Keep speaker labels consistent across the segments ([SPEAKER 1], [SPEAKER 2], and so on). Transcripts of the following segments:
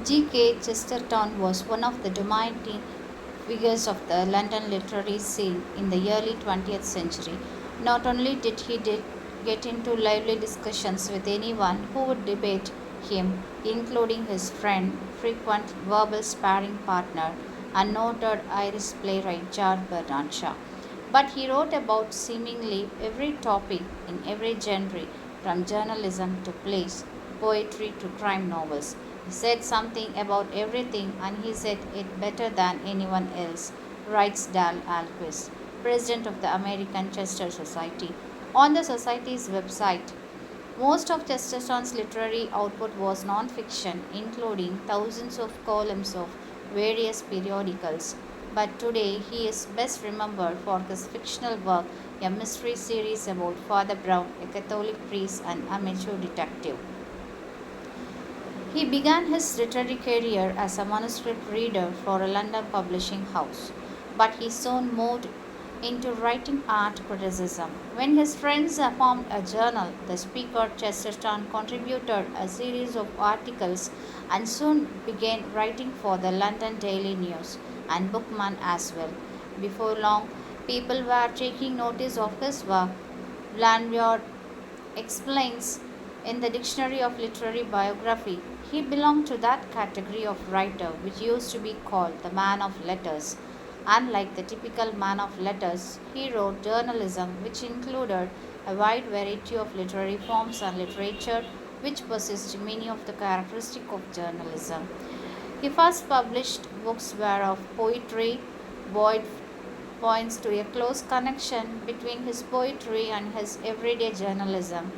[SPEAKER 1] G.K. Chesterton was one of the dominating figures of the London literary scene in the early 20th century. Not only did get into lively discussions with anyone who would debate him, including his friend, frequent verbal sparring partner, and noted Irish playwright George Bernard Shaw, but he wrote about seemingly every topic in every genre, from journalism to plays, poetry to crime novels. He said something about everything, and he said it better than anyone else, writes Dal Alquist, president of the American Chester Society. On the Society's website, most of Chesterton's literary output was non-fiction, including thousands of columns of various periodicals. But today he is best remembered for his fictional work, a mystery series about Father Brown, a Catholic priest and amateur detective. He began his literary career as a manuscript reader for a London publishing house, but he soon moved into writing art criticism. When his friends formed a journal, the speaker Chesterton contributed a series of articles and soon began writing for the London Daily News and Bookman as well. Before long, people were taking notice of his work. Lanyard explains in the Dictionary of Literary Biography, he belonged to that category of writer which used to be called the man of letters. Unlike the typical man of letters, he wrote journalism, which included a wide variety of literary forms and literature which possessed many of the characteristics of journalism. He first published books were of poetry. Boyd points to a close connection between his poetry and his everyday journalism.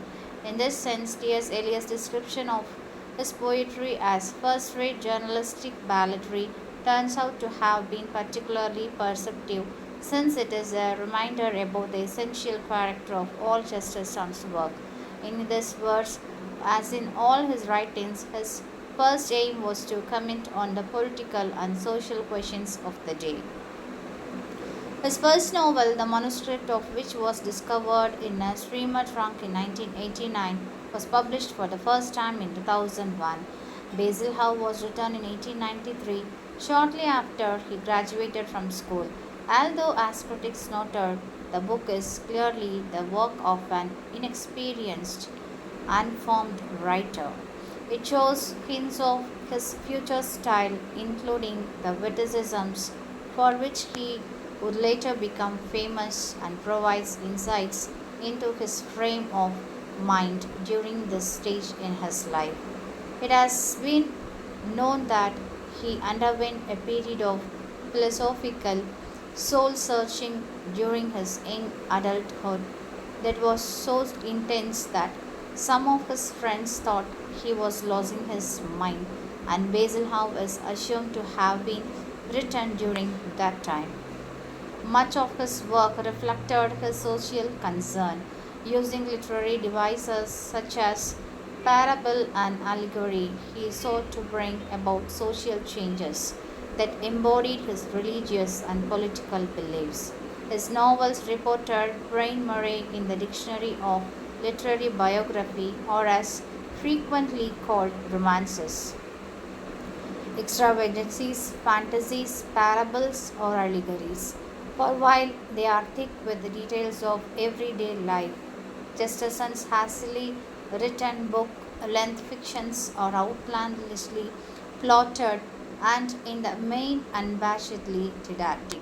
[SPEAKER 1] In this sense, T.S. Eliot's description of his poetry as first-rate journalistic balladry turns out to have been particularly perceptive, since it is a reminder about the essential character of all Chesterton's work. In this verse, as in all his writings, his first aim was to comment on the political and social questions of the day. His first novel, the manuscript of which was discovered in a steamer trunk in 1989, was published for the first time in 2001. Basil Howe was written in 1893, shortly after he graduated from school. Although, as critics noted, the book is clearly the work of an inexperienced, unformed writer. It shows hints of his future style, including the witticisms for which he would later become famous, and provides insights into his frame of mind during this stage in his life. It has been known that he underwent a period of philosophical soul searching during his young adulthood that was so intense that some of his friends thought he was losing his mind, and Basil Howe is assumed to have been written during that time. Much of his work reflected his social concern, using literary devices such as parable and allegory. He sought to bring about social changes that embodied his religious and political beliefs. His novels reported Brain Murray in the Dictionary of Literary Biography, or as frequently called romances, extravagancies, fantasies, parables, or allegories. For while they are thick with the details of everyday life, Chesterton's hastily written book length fictions are outlandishly plotted and in the main unabashedly didactic.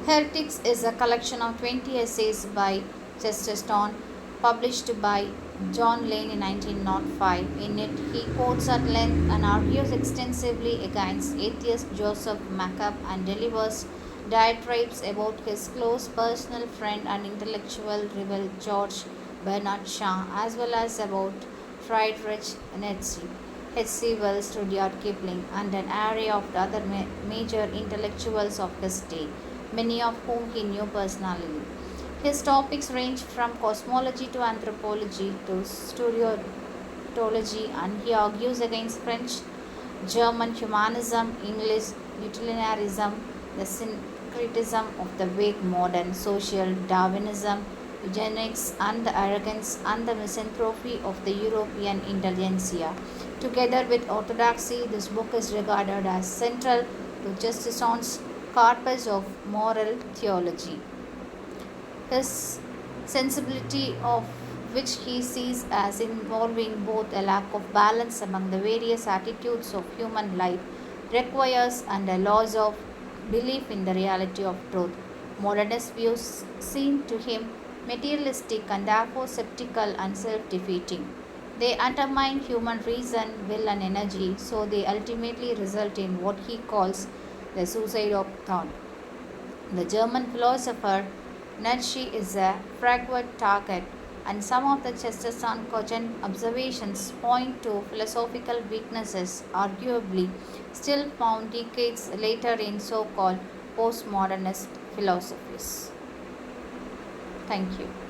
[SPEAKER 1] Heretics is a collection of 20 essays by Chesterton, published by John Lane in 1905. In it, he quotes at length and argues extensively against atheist Joseph Macabe and delivers diatribes about his close personal friend and intellectual rival George Bernard Shaw, as well as about Friedrich Nietzsche, H.C. Wells, Rudyard Kipling, and an array of the other major intellectuals of his day, many of whom he knew personally. His topics range from cosmology to anthropology to soteriology, and he argues against French, German humanism, English utilitarianism, the syncretism of the vague modern, social Darwinism, eugenics, and the arrogance and the misanthropy of the European intelligentsia. Together with orthodoxy, this book is regarded as central to Chesterton's corpus of moral theology. His sensibility, of which he sees as involving both a lack of balance among the various attitudes of human life, requires and a loss of belief in the reality of truth. Modernist views seem to him materialistic and therefore skeptical and self defeating. They undermine human reason, will, and energy, so they ultimately result in what he calls the suicide of thought. The German philosopher Nietzsche is a frequent target, and some of the Chesterton cogent observations point to philosophical weaknesses, arguably still found decades later in so called postmodernist philosophies. Thank you.